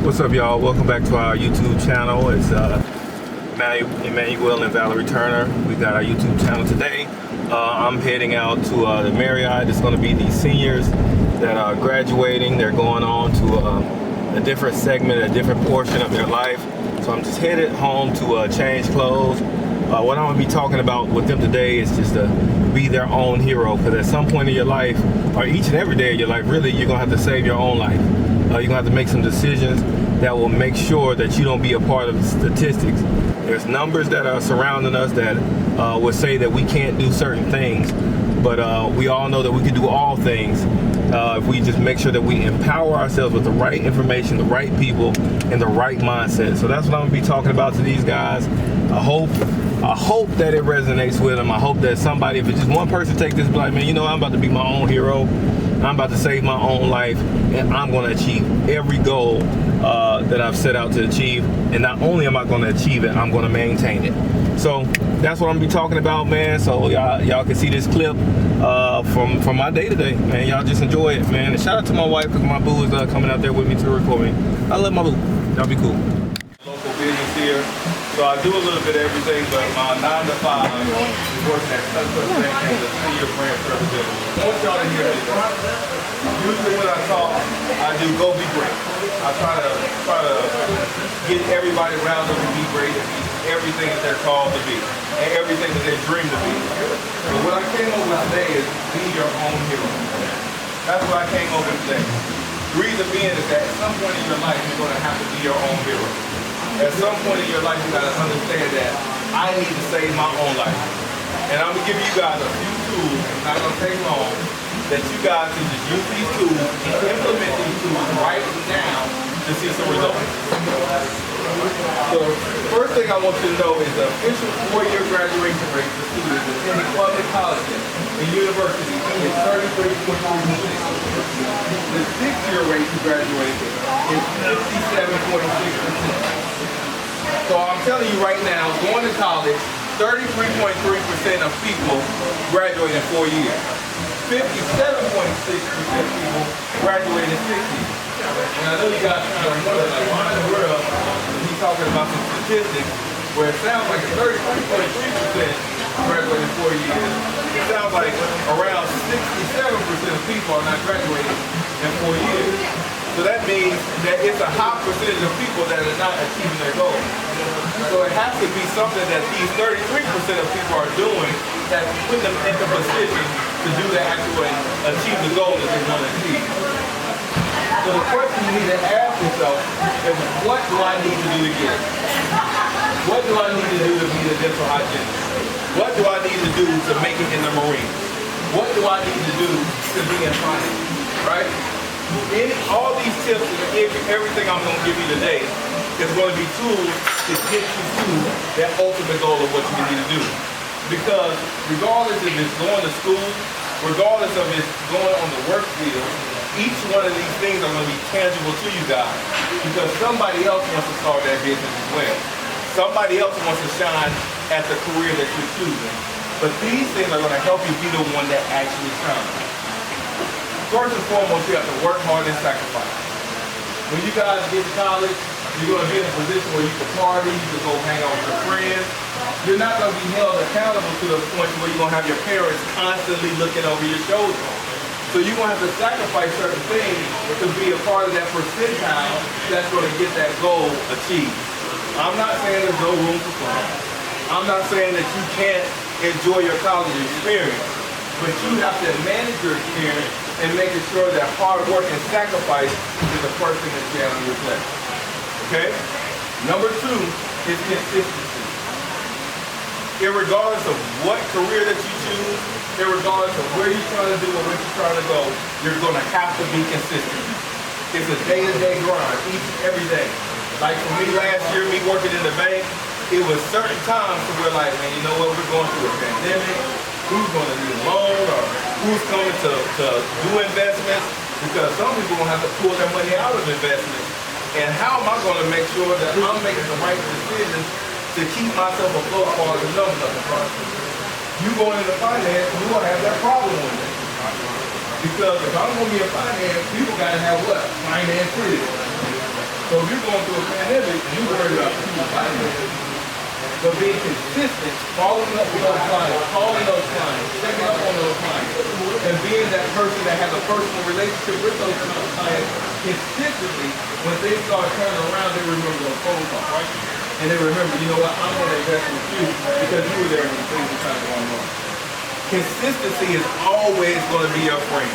What's up, y'all? Welcome back to our YouTube channel. It's Emmanuel and Valerie Turner. We got our YouTube channel today. I'm heading out to the Marriott. It's going to be the seniors that are graduating. They're going on to a different segment, a different portion of their life. So I'm just headed home to change clothes. What I'm going to be talking about with them today is just to be their own hero, because at some point in your life, or each and every day of your life, really, you're going to have to save your own life. You're going to have to make some decisions that will make sure that you don't be a part of the statistics. There's numbers that are surrounding us that would say that we can't do certain things, but we all know that we can do all things if we just make sure that we empower ourselves with the right information, the right people, and the right mindset. So that's what I'm going to be talking about to these guys. I hope that it resonates with them. I hope that somebody, if it's just one person, take this, be like, man, you know, I'm about to be my own hero. I'm about to save my own life, and I'm going to achieve every goal that I've set out to achieve. And not only am I going to achieve it, I'm going to maintain it. So that's what I'm going to be talking about, man. So y'all can see this clip from my day today, man. Y'all just enjoy it, man. And shout out to my wife, because my boo is coming out there with me to record me. I love my boo. Y'all be cool. Local business here. So I do a little bit of everything, but my 9 to 5 is working at Untitled Chapter as a senior branch representative. I want y'all to hear this. Usually when I talk, I do go be great. I try to get everybody around them to be great and be everything that they're called to be and everything that they dream to be. But what I came over today is be your own hero. That's what I came over today. The reason being is that at some point in your life, you're going to have to be your own hero. At some point in your life, you got to understand that I need to save my own life. And I'm going to give you guys a few tools, it's not going to take long, that you guys can just use these tools and implement these tools right now to see some results. So the first thing I want you to know is the official 4-year graduation rate for students attending public colleges and universities is 33.3%. The 6-year rate to graduate is 57.6%. So I'm telling you right now, going to college, 33.3% of people graduate in 4 years. 57.6% of people graduate in 6 years. And I know you guys kind of wonder, like, why in the world is he talking about some statistics where it sounds like 33.3% graduate in 4 years. It sounds like around 67% of people are not graduating in 4 years. So that means that it's a high percentage of people that are not achieving their goals. So it has to be something that these 33% of people are doing that put them in the position to do the actual achieve the goal that they want to achieve. So the question you need to ask yourself is, what do I need to do to get it? What do I need to do to be the dental hygienist? What do I need to do to make it in the Marines? What do I need to do to be in finance? Right? All these tips and everything I'm going to give you today is going to be tools to get you to that ultimate goal of what you need to do. Because regardless if it's going to school, regardless of it's going on the work field, each one of these things are going to be tangible to you guys. Because somebody else wants to start that business as well. Somebody else wants to shine at the career that you're choosing. But these things are going to help you be the one that actually shines. First and foremost, you have to work hard and sacrifice. When you guys get to college, you're going to be in a position where you can party, you can go hang out with your friends. You're not going to be held accountable to the point where you're going to have your parents constantly looking over your shoulder. So you're going to have to sacrifice certain things to be a part of that percentile that's going to get that goal achieved. I'm not saying there's no room for fun. I'm not saying that you can't enjoy your college experience, but you have to manage your experience and making sure that hard work and sacrifice is the first thing that you have on your plate. Okay? Number 2 is consistency. Irregardless of what career that you choose, irregardless of where you're trying to do or where you're trying to go, you're going to have to be consistent. It's a day-to-day grind, each and every day. Like for me last year, me working in the bank, it was certain times where like, man, you know what, we're going through a pandemic. Who's going to need a loan, or who's coming to do investments, because some people are going to have to pull their money out of investments. And how am I going to make sure that I'm making the right decisions to keep myself afloat as far as the numbers of the process? You going into finance, you're going to have that problem with it. Because if I'm going to be in finance, people got to have what? Finances. So if you're going through a pandemic, you worry about people fighting. But being consistent, following up with those clients, calling those clients, checking up on those clients, and being that person that has a personal relationship with those clients consistently, when things start turning around, they remember those phone calls, right? And they remember, you know what, I'm going to invest with you because you were there when things were kind of going wrong. Consistency is always going to be your friend,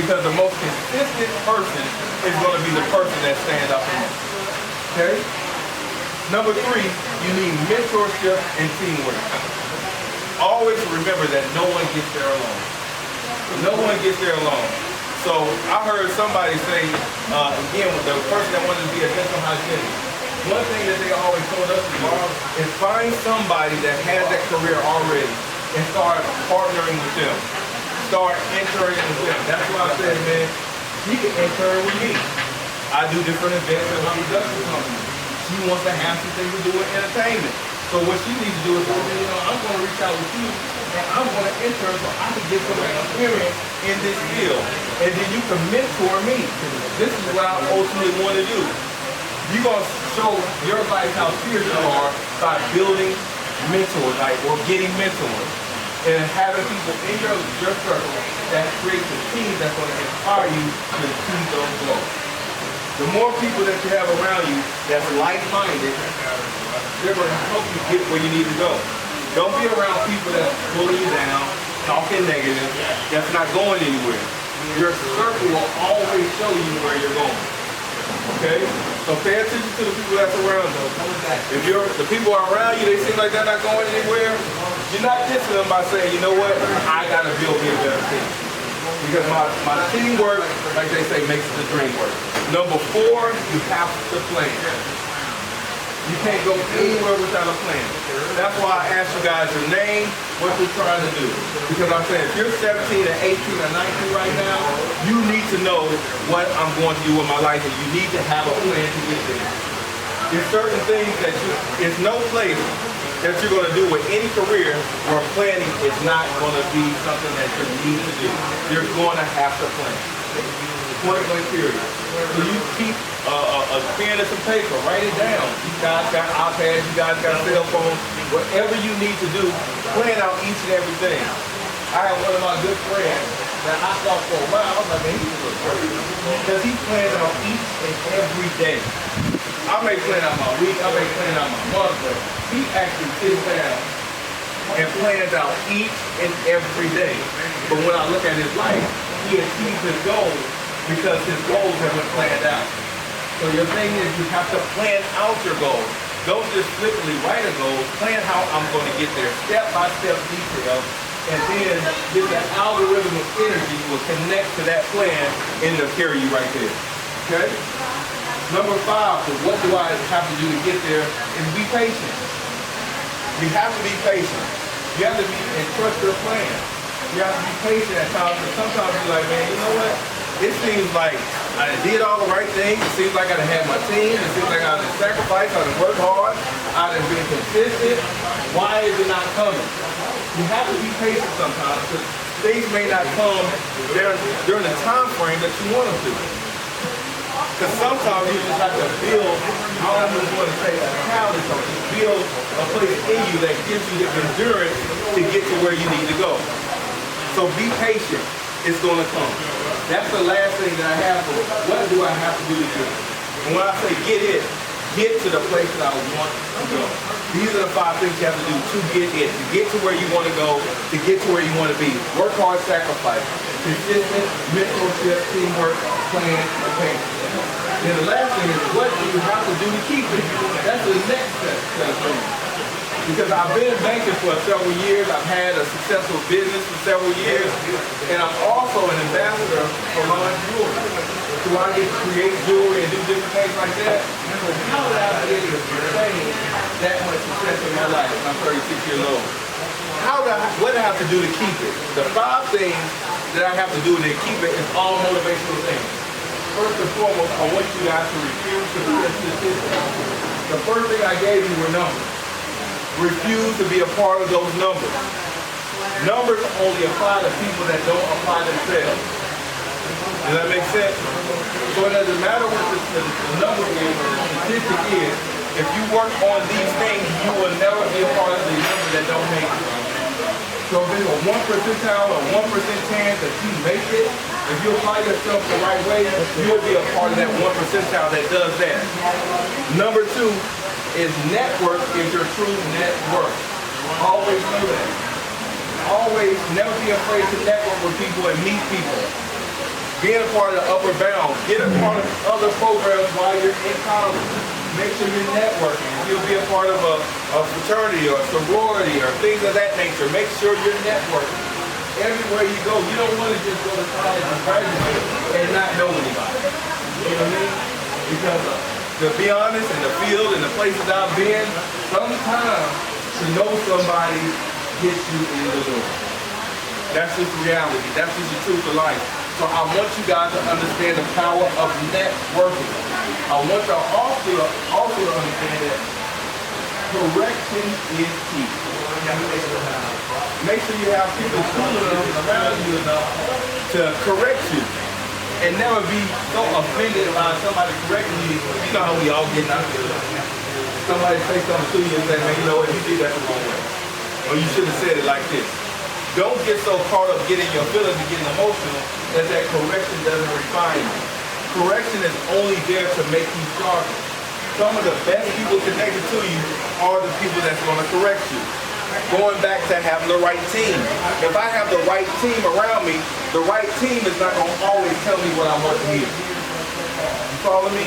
because the most consistent person is going to be the person that stands up the most. Okay? Number 3, you need mentorship and teamwork. Always remember that no one gets there alone. No one gets there alone. So I heard somebody say, again, the person that wanted to be a dental hygienist, one thing that they always told us to do is find somebody that has that career already and start partnering with them. Start interning with them. That's why I said, man, she can intern with me. I do different events at my production company. She wants to have some things to do with entertainment. So what she needs to do is, you know, I'm going to reach out with you and I'm going to intern so I can get some experience in this field. And then you can mentor me. This is what I ultimately want to do. You're going to show your life how serious you are by building mentors, like, or getting mentors. And having people in your circle that creates a team that's going to inspire you to achieve those goals. The more people that you have around you that's like-minded, they're going to help you get where you need to go. Don't be around people that's pulling you down, talking negative, that's not going anywhere. Your circle will always show you where you're going. Okay? So pay attention to the people that's around you. If the people are around you, they seem like they're not going anywhere, you're not dissing them by saying, you know what, I got to build me a better team. Because my teamwork, like they say, makes the dream work. Number 4, you have to plan. You can't go anywhere without a plan. That's why I asked you guys your name, what you're trying to do. Because I'm saying, if you're 17 or 18 or 19 right now, you need to know what I'm going to do with my life, and you need to have a plan to get there. There's certain things that there's no place that you're going to do with any career where planning is not going to be something that you need to do. You're going to have to plan. Point blank period. So you keep a pen and some paper, write it down. You guys got iPads, you guys got cell phones, whatever you need to do, plan out each and everything. I have one of my good friends that I thought for a while, I was like, man, he's a little crazy. Because he plans out each and every day. I may plan out my week, I may plan out my month, but he actually sits down and plans out each and every day. But when I look at his life, he achieves his goals because his goals have been planned out. So your thing is, you have to plan out your goals. Don't just flippantly write a goal, plan how I'm going to get there, step-by-step detail, and then get the algorithm of energy will connect to that plan and it'll carry you right there. Okay? Number 5, so what do I have to do to get there, is be patient. You have to be patient. You have to be and trust your plan. You have to be patient at times, because sometimes you're like, man, you know what? It seems like I did all the right things. It seems like I done had my team. It seems like I done sacrificed. I done worked hard. I done been consistent. Why is it not coming? You have to be patient sometimes, because things may not come during the time frame that you want them to. Because sometimes you just have to build, I don't even want to say a challenge, or just build a place in you that gives you the endurance to get to where you need to go. So be patient. It's going to come. That's the last thing that I have for what do I have to do to get it? And when I say get to the place that I want to go. These are the 5 things you have to do to get it. To get to where you want to go, to get to where you want to be. Work hard, sacrifice. Consistent, mentorship, teamwork, plan, and patience. And the last thing is, what do you have to do to keep it? That's the next set of things. Because I've been in banking for several years, I've had a successful business for several years, and I'm also an ambassador for Launch Jewelry. So I get to create jewelry and do different things like that. So how did I be able to sustain that much success in my life when I'm 36 years old? What do I have to do to keep it? The 5 things that I have to do to keep it is all motivational things. First and foremost, I want you guys to refuse to be into the system. The first thing I gave you were numbers. Refuse to be a part of those numbers. Numbers only apply to people that don't apply themselves. Does that make sense? So it doesn't matter what the number is, statistic is, if you work on these things, you will never be a part of the number that don't make it. So if there's a 1 percentile or 1% chance that you make it, if you apply yourself the right way, you'll be a part of that 1 percentile that does that. Number 2 is network is your true net worth. Always know that. Always never be afraid to network with people and meet people. Being a part of the upper bound, get a part of other programs while you're in college. Make sure you're networking. If you'll be a part of a fraternity or a sorority or things of that nature, make sure you're networking. Everywhere you go, you don't want to just go to college and graduate and not know anybody. You know what I mean? Because to be honest, in the field and the places I've been, sometimes to know somebody gets you in the door. That's just reality. That's just the truth of life. So I want you guys to understand the power of networking. I want y'all also to understand that correction is key. Make sure you have people cool enough around you enough to correct you and never be so offended by somebody correcting you. You know how we all get out there. Somebody say something to you and say, man, you know what, you did that the wrong way. Or you should have said it like this. Don't get so caught up getting your feelings and getting emotional that correction doesn't refine you. Correction is only there to make you sharper. Some of the best people connected to you are the people that's going to correct you. Going back to having the right team. If I have the right team around me, the right team is not going to always tell me what I want to hear. You follow me?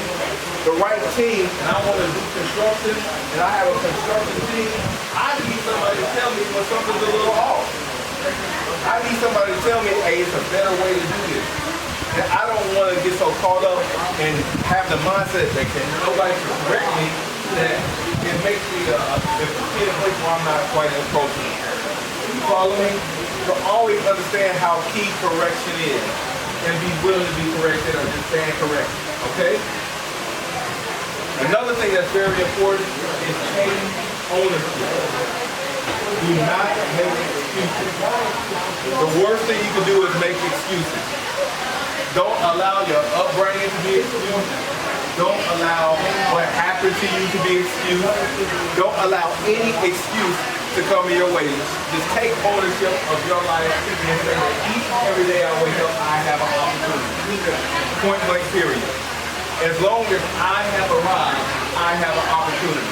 The right team, and I want to do construction, and I have a construction team, I need somebody to tell me when something's a little off. I need somebody to tell me, hey, it's a better way to do this. And I don't want to get so caught up and have the mindset that nobody can correct me, that it makes me in a place where I'm not quite as approachable. You follow me? So always understand how key correction is and be willing to be corrected or just stand corrected. Okay? Another thing that's very important is taking ownership. Do not make excuses. The worst thing you can do is make excuses. Don't allow your upbringing to be excused. Don't allow what happened to you to be excused. Don't allow any excuse to come your way. Just take ownership of your life and say that each and every day I wake up, I have an opportunity. Point blank period. As long as I have arrived, I have an opportunity.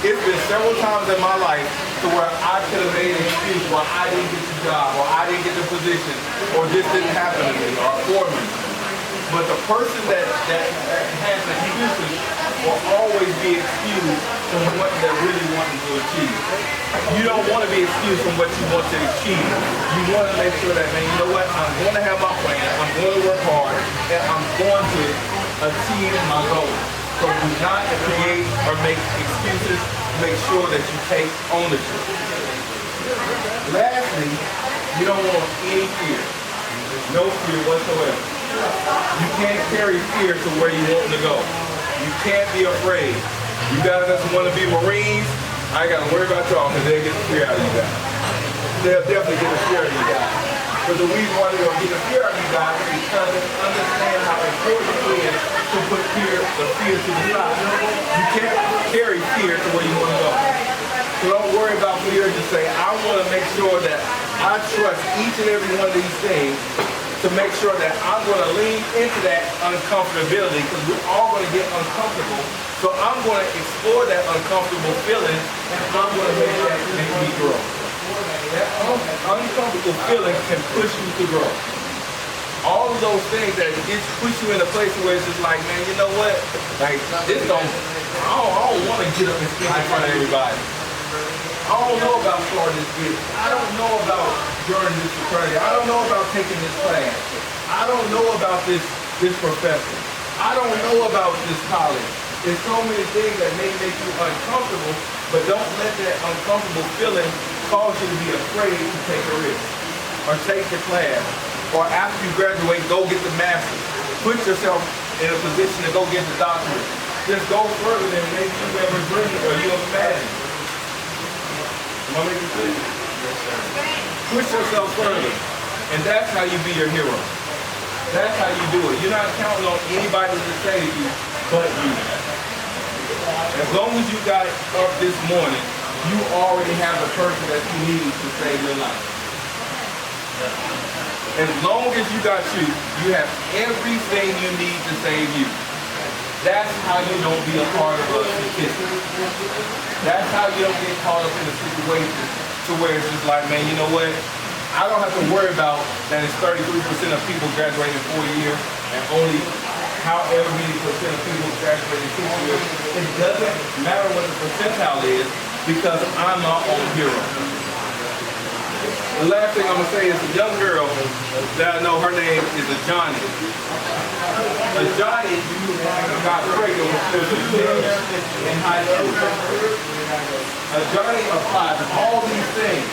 It's been several times in my life to where I could have made an excuse why I didn't get the job, or I didn't get the position, or this didn't happen to me, or for me. But the person that has excuses will always be excused from what they're really wanting to achieve. You don't want to be excused from what you want to achieve. You want to make sure that, man, you know what, I'm going to have my plan, I'm going to work hard, and I'm going to achieve my goal. So do not create or make excuses. Make sure that you take ownership. Lastly, you don't want any fear. No fear whatsoever. You can't carry fear to where you want to go. You can't be afraid. You guys that want to be Marines, I ain't got to worry about y'all because they'll get the fear out of you guys. They'll definitely get the fear out of you guys. But the reason why they're going to get the fear out of you guys is because they understand how important it is to put the fear to the side. You can't carry fear to where you want to go. So don't worry about fear. Just say, I want to make sure that I trust each and every one of these things to make sure that I'm going to lean into that uncomfortability, because we're all going to get uncomfortable. So I'm going to explore that uncomfortable feeling, and I'm going to make that make me grow. That uncomfortable feeling can push you to grow. All of those things that just push you in a place where it's just like, man, you know what? Like, this don't, I don't want to get up and speak in front of everybody. I don't know about starting this business. I don't know about joining this fraternity. I don't know about taking this class. I don't know about this professor. I don't know about this college. There's so many things that may make you uncomfortable, but don't let that uncomfortable feeling cause you to be afraid to take a risk or take the class. Or after you graduate, go get the master's. Put yourself in a position to go get the doctorate. Just go further than maybe you ever dreamed or you imagined. Am I making sense? Yes, sir. Push yourself further. And that's how you be your hero. That's how you do it. You're not counting on anybody to save you but you. As long as you got up this morning, you already have the person that you need to save your life. As long as you got you, you have everything you need to save you. That's how you don't be a part of a statistic. That's how you don't get caught up in a situation to where it's just like, man, you know what? I don't have to worry about that it's 33% of people graduating in 4 years and only however many percent of people graduating in 6 years. It doesn't matter what the percentile is because I'm my own hero. The last thing I'm going to say is a young girl that I know, her name is a Johnny. A Johnny got pregnant when she was a junior in high school. A Johnny applied to all these things.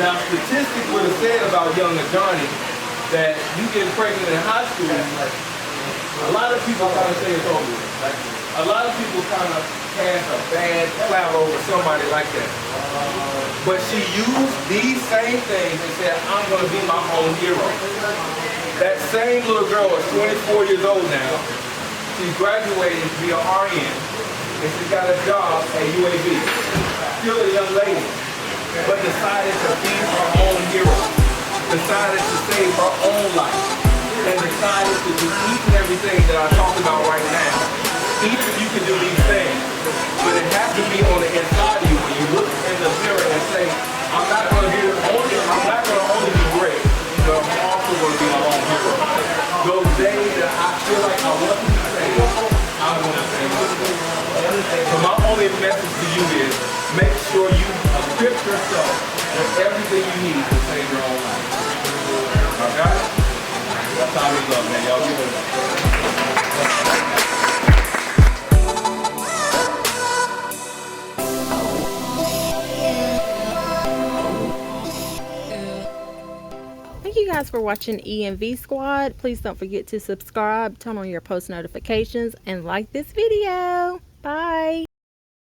Now, statistics would have said about young Johnny that you get pregnant in high school, a lot of people kind of say it's over. A lot of people kind of cast a bad cloud over somebody like that. But she used these same things and said, I'm going to be my own hero. That same little girl is 24 years old now. She's graduating to be an RN. And she's got a job at UAB. Still a young lady. But decided to be her own hero. Decided to save her own life. And decided to do each and everything that I talked about right now. Each of you can do these things. But it has to be on the inside of you when you look in the mirror and say, I'm not going to only be great, but I'm also going to be my own hero. Those days that I feel like I want to be saved, I'm going to save myself. So my only message to you is, make sure you equip yourself with everything you need to save your own life. Okay? That's how we love, man. Y'all give it. Thank you guys for watching EMV Squad. Please don't forget to subscribe, turn on your post notifications, and like this video. Bye.